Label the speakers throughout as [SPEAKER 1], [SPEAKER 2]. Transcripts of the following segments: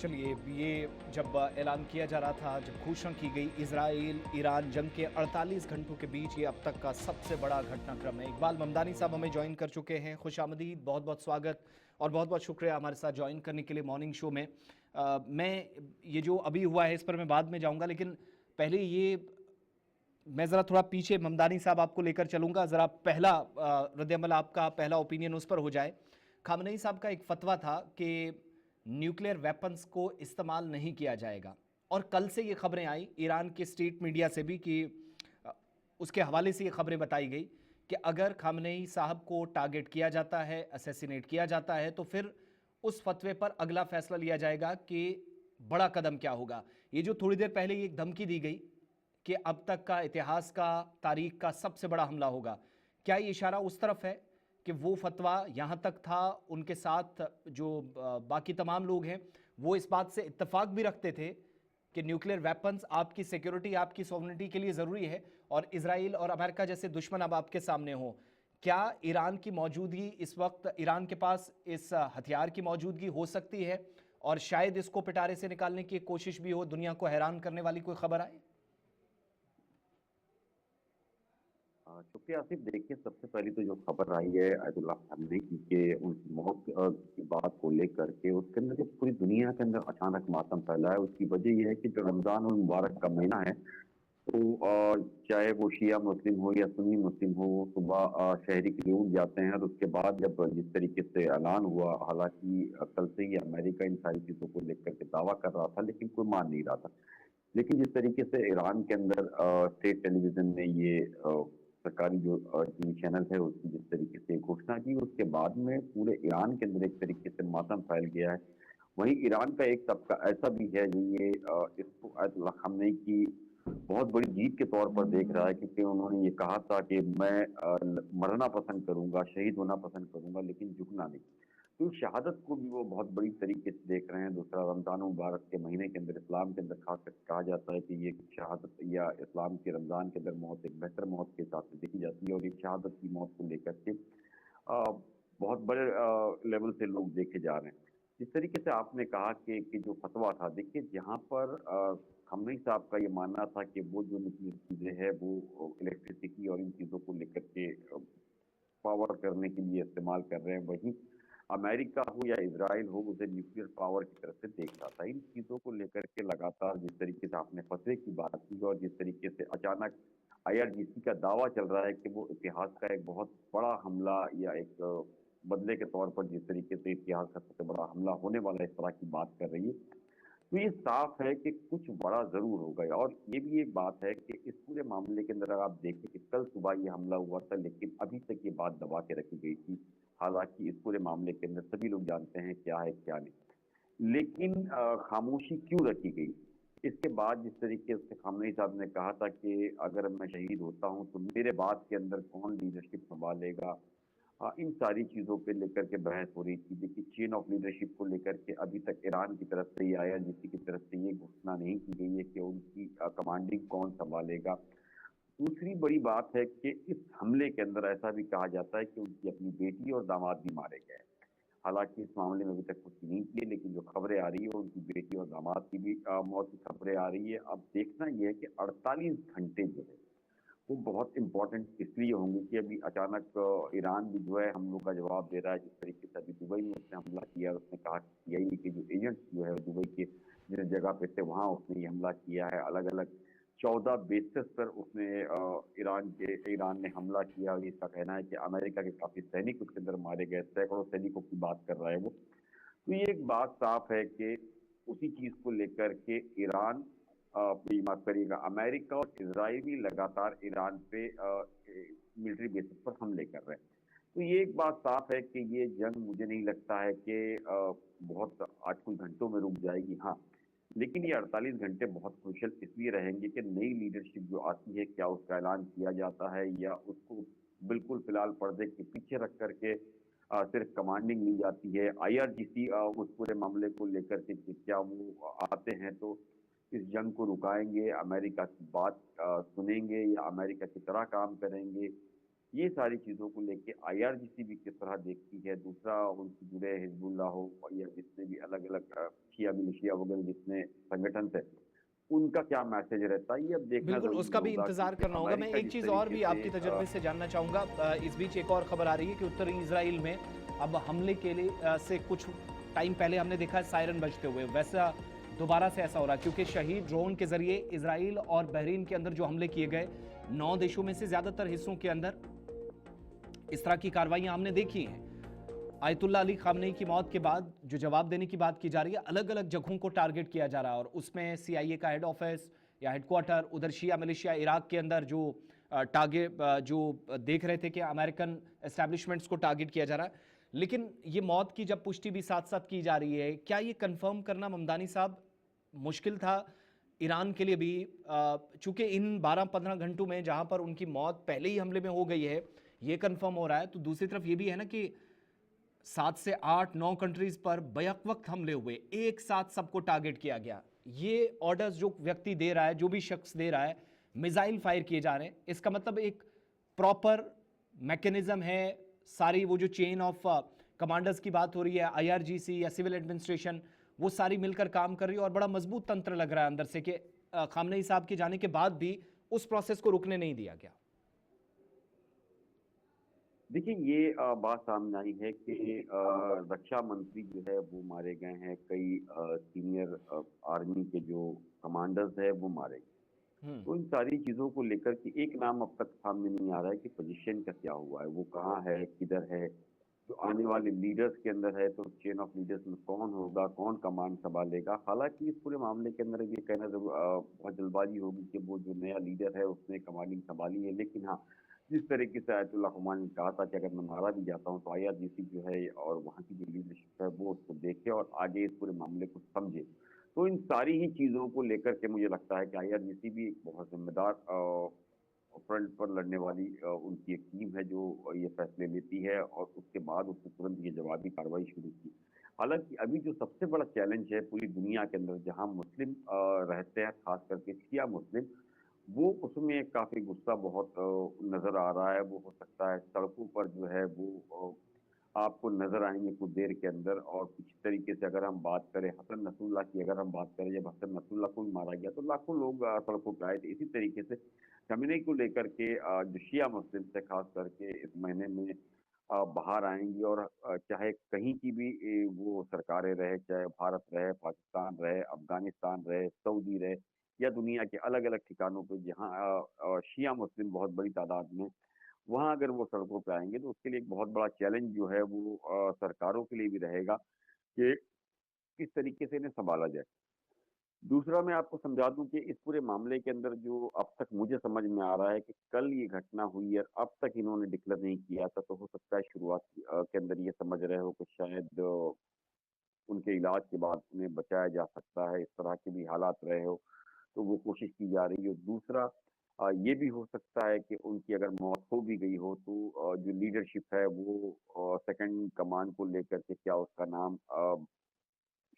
[SPEAKER 1] चलिए, ये जब ऐलान किया जा रहा था, जब घोषणा की गई इजराइल ईरान जंग के 48 घंटों के बीच, ये अब तक का सबसे बड़ा घटनाक्रम है। इकबाल ममदानी साहब हमें ज्वाइन कर चुके हैं। खुशामदीद, बहुत बहुत स्वागत और बहुत बहुत शुक्रिया हमारे साथ ज्वाइन करने के लिए मॉर्निंग शो में। मैं ये जो अभी हुआ है इस पर मैं बाद में जाऊँगा, लेकिन पहले ये मैं ज़रा थोड़ा पीछे ममदानी साहब आपको लेकर चलूँगा। ज़रा पहला रद्द-ए-अमल आपका पहला ओपिनियन उस पर हो जाए। खामनेई साहब का एक फतवा था कि न्यूक्लियर वेपन्स को इस्तेमाल नहीं किया जाएगा, और कल से ये खबरें आई ईरान के स्टेट मीडिया से भी कि उसके हवाले से ये खबरें बताई गई कि अगर खामनेई साहब को टारगेट किया जाता है, असैसिनेट किया जाता है, तो फिर उस फतवे पर अगला फैसला लिया जाएगा कि बड़ा कदम क्या होगा। ये जो थोड़ी देर पहले ये एक धमकी दी गई कि अब तक का इतिहास का, तारीख का सबसे बड़ा हमला होगा, क्या ये इशारा उस तरफ है कि वो फतवा यहाँ तक था, उनके साथ जो बाकी तमाम लोग हैं वो इस बात से इत्तेफाक भी रखते थे कि न्यूक्लियर वेपन्स आपकी सिक्योरिटी, आपकी सॉवरेनिटी के लिए ज़रूरी है, और इजराइल और अमेरिका जैसे दुश्मन अब आपके सामने हो। क्या ईरान की मौजूदगी इस वक्त, ईरान के पास इस हथियार की मौजूदगी हो सकती है और शायद इसको पिटारे से निकालने की कोशिश भी हो, दुनिया को हैरान करने वाली कोई खबर आए?
[SPEAKER 2] चूंकि आसिफ, देखिए, सबसे पहली तो जो खबर आई है आयतुल्लाह खamenei की के उनकी मौत की बात को लेकर के, उसके अंदर जो पूरी दुनिया के अंदर अचानक मातम फैला है, उसकी वजह यह है कि जो रमजान और मुबारक का महीना है, तो चाहे वो शिया मुस्लिम हो या सुन्नी मुस्लिम हो, वो सुबह शहरी के लिए उठ जाते हैं। और उसके बाद जब जिस तरीके से ऐलान हुआ, हालांकि कल से ही अमेरिका इन सारी चीजों को लेकर के दावा कर रहा था, लेकिन कोई मान नहीं रहा था। लेकिन जिस तरीके से ईरान के अंदर स्टेट टेलीविजन ने ये सरकारी जो टीवी चैनल है, उसकी जिस तरीके से घोषणा की, उसके बाद में पूरे ईरान के अंदर एक तरीके से मातम फैल गया है। वहीं ईरान का एक तबका ऐसा भी है जो ये इसको आयतुल्लाह खamenei की बहुत बड़ी जीत के तौर पर देख रहा है, क्योंकि उन्होंने ये कहा था कि मैं मरना पसंद करूंगा, शहीद होना पसंद करूंगा, लेकिन झुकना नहीं। तो शहादत को भी वो बहुत बड़ी तरीके से देख रहे हैं। दूसरा, रमजान मुबारक के महीने के अंदर, इस्लाम के अंदर खास करके कहा जाता है कि ये शहादत या इस्लाम के रमजान के अंदर मौत एक बेहतर मौत के हिसाब से देखी जाती है, और ये शहादत की मौत को लेकर के बहुत बड़े लेवल से लोग देखे जा रहे हैं। जिस तरीके से आपने कहा कि जो फतवा था, देखिए, जहाँ पर खamenei साहब का ये मानना था कि वो जो न्यूक्लियर चीजें है वो इलेक्ट्रिसिटी और इन चीजों को लेकर के पावर करने के लिए इस्तेमाल कर रहे हैं, वहीं अमेरिका हो या इजराइल हो, उसे न्यूक्लियर पावर की तरफ से देखता था। इन चीजों को लेकर के लगातार जिस तरीके से आपने फतवे की बात की, और जिस तरीके से अचानक आईआरजीसी का दावा चल रहा है कि वो इतिहास का एक बहुत बड़ा हमला या एक बदले के तौर पर जिस तरीके से इतिहास का सबसे बड़ा हमला होने वाला, इस तरह की बात कर रही है, तो ये साफ है कि कुछ बड़ा जरूर होगा। और ये भी एक बात है कि इस पूरे मामले के अंदर अगर आप देखें कि कल सुबह ये हमला हुआ था, लेकिन अभी तक ये बात दबा के रखी गई थी। हालांकि इस पूरे मामले के अंदर सभी लोग जानते हैं क्या है क्या नहीं, लेकिन खामोशी क्यों रखी गई? इसके बाद जिस तरीके से खamenei साहब ने कहा था कि अगर मैं शहीद होता हूं तो मेरे बाद के अंदर कौन लीडरशिप संभालेगा, इन सारी चीजों पे लेकर के बहस हो रही थी। देखिए, चेन ऑफ लीडरशिप को लेकर के अभी तक ईरान की तरफ से या आईआरजीसी की तरफ से ये घोषणा नहीं की गई है कि उनकी कमांडिंग कौन संभालेगा। दूसरी बड़ी बात है कि इस हमले के अंदर ऐसा भी कहा जाता है कि उनकी अपनी बेटी और दामाद भी मारे गए। हालांकि इस मामले में अभी तक कुछ नहीं किए, लेकिन जो खबरें आ रही है, उनकी बेटी और दामाद की भी मौत की खबरें आ रही है। अब देखना यह है कि 48 घंटे जो है वो बहुत इंपॉर्टेंट इसलिए होंगे कि अभी अचानक ईरान भी जो है हम लोग का जवाब दे रहा है। जिस तरीके से अभी दुबई में उसने हमला किया, उसने कहा सीआईए के जो एजेंट जो है दुबई के जिस जगह पे थे, वहां उसने ये हमला किया है। अलग अलग 14 बेसिस पर उसने ईरान ने हमला किया, और इसका कहना है कि अमेरिका के काफी सैनिक उसके अंदर मारे गए, सैकड़ों सैनिकों की बात कर रहा है वो। तो ये एक बात साफ है कि उसी चीज को लेकर के ईरान, माफ करिएगा, अमेरिका और इसराइल भी लगातार ईरान पे मिलिट्री बेसिस पर हमले कर रहे हैं। तो ये एक बात साफ है कि ये जंग मुझे नहीं लगता है कि बहुत आज कुछ घंटों में रुक जाएगी। हाँ, लेकिन ये 48 घंटे बहुत क्रूशियल इसलिए रहेंगे कि नई लीडरशिप जो आती है, क्या उसका ऐलान किया जाता है या उसको बिल्कुल फिलहाल पर्दे के पीछे रख करके सिर्फ कमांडिंग ली जाती है। आईआरजीसी उस पूरे मामले को लेकर के कि क्या वो आते हैं तो इस जंग को रुकाएंगे, अमेरिका की बात सुनेंगे या अमेरिका की तरह काम करेंगे, ये सारी चीज़ों को लेके आईआरजीसी भी किस तरह देखती है, दूसरा उनसे जुड़े हिज़्बुल्लाह हो या जितने भी अलग-अलग शिया मिलिशिया वगैरह जितने संगठन थे, उनका क्या मैसेज रहता है, ये अब देखना
[SPEAKER 1] बिल्कुल,
[SPEAKER 2] ज़रूरी
[SPEAKER 1] उसका भी
[SPEAKER 2] होगा
[SPEAKER 1] इंतज़ार
[SPEAKER 2] क्योंकि
[SPEAKER 1] करना होगा। मैं
[SPEAKER 2] अमेरिका
[SPEAKER 1] एक
[SPEAKER 2] जिस
[SPEAKER 1] चीज़ और
[SPEAKER 2] तरीके
[SPEAKER 1] भी
[SPEAKER 2] से
[SPEAKER 1] आपकी तजर्बे से जानना चाहूँगा। इस बीच एक और खबर आ रही है कि उत्तरी इज़राइल में अब हमले के लिए से कुछ टाइम पहले हमने देखा है सायरन बजते हुए। वैसा दोबारा से ऐसा हो रहा है क्योंकि शहीद ड्रोन के ज़रिए इज़राइल और बहरीन के अंदर जो हमले किए गए, 9 देशों में से ज़्यादातर हिस्सों के अंदर इस तरह की कार्रवाइयाँ हमने देखी हैं। आयतुल्ला अली खामनेई की मौत के बाद जो जवाब देने की बात की जा रही है, अलग-अलग जगहों को टारगेट किया जा रहा है और उसमें सीआईए का हेड ऑफिस या हेडक्वार्टर, उधर शिया मिलिशिया इराक के अंदर जो देख रहे थे कि अमेरिकन एस्टैब्लिशमेंट्स को टारगेट किया जा रहा है। लेकिन ये मौत की जब पुष्टि भी साथ-साथ की जा रही है, क्या ये कंफर्म करना ममदानी साहब मुश्किल था ईरान के लिए भी? चूंकि इन 12-15 घंटों में जहां पर उनकी मौत पहले ही हमले में हो गई है, ये कंफर्म हो रहा है, तो दूसरी तरफ ये भी है ना कि 7 से 8-9 कंट्रीज पर बैक वक्त हमले हुए, एक साथ सबको टारगेट किया गया। ये ऑर्डर्स जो व्यक्ति दे रहा है, जो भी शख्स दे रहा है, मिसाइल फायर किए जा रहे हैं, इसका मतलब एक प्रॉपर मैकेनिज्म है। सारी वो जो चेन ऑफ कमांडर्स की बात हो रही है, आईआरजीसी या सिविल एडमिनिस्ट्रेशन, वो सारी मिलकर काम कर रही है और बड़ा मजबूत तंत्र लग रहा है अंदर से कि खामनेई साहब के जाने के बाद भी उस प्रोसेस को रुकने नहीं दिया गया।
[SPEAKER 2] देखिए ये बात सामने आई है कि रक्षा मंत्री जो है वो मारे गए हैं, कई सीनियर आर्मी के जो कमांडर्स है वो मारे गए।
[SPEAKER 1] हम्म।
[SPEAKER 2] तो इन सारी चीज़ों को लेकर के एक नाम अब तक सामने नहीं आ रहा है कि पोजीशन का क्या हुआ है, वो कहाँ है, किधर है, जो आने वाले लीडर्स के अंदर है, तो चेन ऑफ लीडर्स में कौन होगा, कौन कमान संभालेगा। हालांकि इस पूरे मामले के अंदर ये कहना बहुत जल्दबाजी होगी कि वो जो नया लीडर है उसने कमांडिंग संभाली है, लेकिन हाँ, जिस तरीके से आयतुल्लाह खुमैनी ने कहा था कि अगर मैं मारा भी जाता हूँ तो आईआरजीसी जो है और वहाँ की जो लीडरशिप है वो उसको देखे और आगे इस पूरे मामले को समझे। तो इन सारी ही चीज़ों को लेकर के मुझे लगता है कि आईआरजीसी भी एक बहुत ज़िम्मेदार फ्रंट पर लड़ने वाली उनकी एक टीम है जो ये फैसले लेती है और उसके बाद उसने तुरंत ये जवाबी कार्रवाई शुरू की। हालाँकि अभी जो सबसे बड़ा चैलेंज है पूरी दुनिया के अंदर जहाँ मुस्लिम रहते हैं, ख़ास करके शिया मुस्लिम, वो उसमें काफ़ी गुस्सा बहुत नज़र आ रहा है। वो हो सकता है सड़कों पर जो है वो आपको नज़र आएँगे कुछ देर के अंदर और किसी तरीके से अगर हम बात करें हसन नसरुल्लाह की अगर हम बात करें, जब हसन नसरुल्लाह को भी मारा गया तो लाखों लोग सड़कों पे आए थे। इसी तरीके से खamenei को लेकर के जो शिया मुस्लिम्स है ख़ास करके इस महीने में बाहर आएँगी और चाहे कहीं की भी वो सरकारें रहे, चाहे भारत रहे, पाकिस्तान रहे, अफ़गानिस्तान रहे, सऊदी रहे या दुनिया के अलग-अलग ठिकानों पे जहाँ शिया मुस्लिम बहुत बड़ी तादाद में, वहाँ अगर वो सड़कों पे आएँगे तो उसके लिए एक बहुत बड़ा चैलेंज जो है वो सरकारों के लिए भी रहेगा कि किस तरीके से इन्हें सँभाला जाए। दूसरा मैं आपको समझा दूँ कि इस पूरे मामले के अंदर जो अब तक मुझे समझ में आ रहा है कि कल ये घटना हुई है, अब तक इन्होंने डिक्लेयर नहीं किया था, तो हो सकता है शुरुआत के अंदर ये समझ रहे हो कि शायद उनके इलाज के बाद उन्हें बचाया जा सकता है, इस तरह के भी हालात रहे हो, तो वो कोशिश की जा रही है। दूसरा ये भी हो सकता है कि उनकी अगर मौत हो भी गई हो तो जो लीडरशिप है वो सेकंड कमान को लेकर के क्या उसका नाम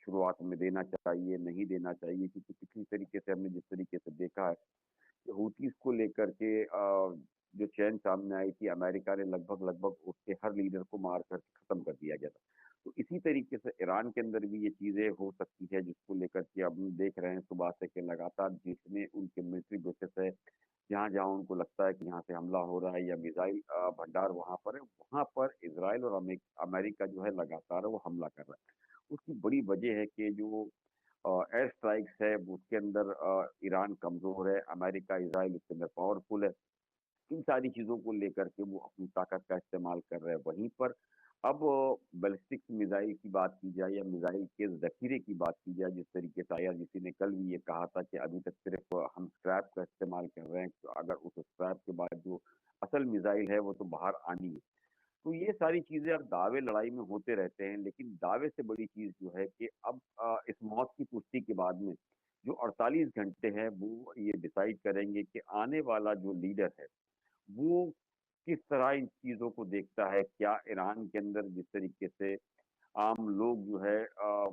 [SPEAKER 2] शुरुआत में देना चाहिए, नहीं देना चाहिए क्योंकि पिछली तरीके से हमने जिस तरीके से देखा है कि हूथीज़ को लेकर के जो चैन सामने आई थी, अमेरिका ने लगभग-लगभग उसके हर लीडर को मार कर खत्म कर दिया गया था। तो इसी तरीके से ईरान के अंदर भी ये चीज़ें हो सकती है जिसको लेकर के अब हम देख रहे हैं सुबह से कि लगातार जितने उनके मिलिट्री बेसेस है, जहाँ-जहाँ उनको लगता है कि यहाँ से हमला हो रहा है या मिसाइल भंडार वहाँ पर है, वहाँ पर इज़राइल और अमेरिका जो है लगातार वो हमला कर रहा है। उसकी बड़ी वजह है कि जो एयर स्ट्राइक्स है वो उसके अंदर ईरान कमज़ोर है, अमेरिका, इज़राइल उसके अंदर पावरफुल है। इन सारी चीज़ों को लेकर के वो अपनी ताकत का इस्तेमाल कर रहे हैं। वहीं पर अब बैलिस्टिक मिसाइल की बात की जाए या मिसाइल के ज़ख़ीरे की बात की जाए, जिस तरीके से आईआरजीसी ने कल भी ये कहा था कि अभी तक सिर्फ़ हम स्क्रैप का इस्तेमाल कर रहे हैं, तो अगर उस स्क्रैप के बाद जो असल मिसाइल है वो तो बाहर आनी है। तो ये सारी चीज़ें अब दावे लड़ाई में होते रहते हैं, लेकिन दावे से बड़ी चीज़ जो है कि अब इस मौत की पुष्टि के बाद में जो 48 घंटे हैं वो ये डिसाइड करेंगे कि आने वाला जो लीडर है वो किस तरह इन चीज़ों को देखता है? क्या ईरान के अंदर जिस तरीके से आम लोग जो है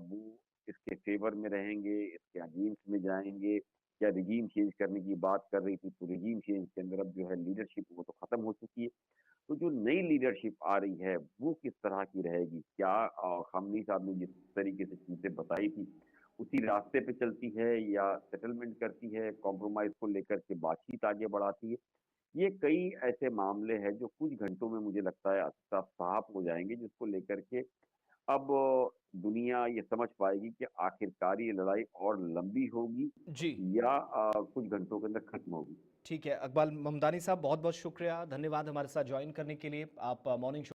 [SPEAKER 2] वो इसके फ़ेवर में रहेंगे, इसके अगेंस्ट में जाएँगे या रिजीम चेंज करने की बात कर रही थी, तो रिजीम चेंज के अंदर अब जो है लीडरशिप वो तो ख़त्म हो चुकी है। तो जो नई लीडरशिप आ रही है वो किस तरह की रहेगी? क्या खामनेई साहब ने जिस तरीके से चीजें बताई थी उसी रास्ते पे चलती है या सेटलमेंट करती है, कॉम्प्रोमाइज को लेकर के बातचीत आगे बढ़ाती है? ये कई ऐसे मामले हैं जो कुछ घंटों में मुझे लगता है साफ हो जाएंगे, जिसको लेकर के अब दुनिया ये समझ पाएगी कि आखिरकार ये लड़ाई और लंबी होगी
[SPEAKER 1] जी।
[SPEAKER 2] या कुछ घंटों के अंदर खत्म होगी।
[SPEAKER 1] ठीक है, इकबाल ममदानी साहब बहुत-बहुत शुक्रिया, धन्यवाद हमारे साथ जॉइन करने के लिए। आप मॉर्निंग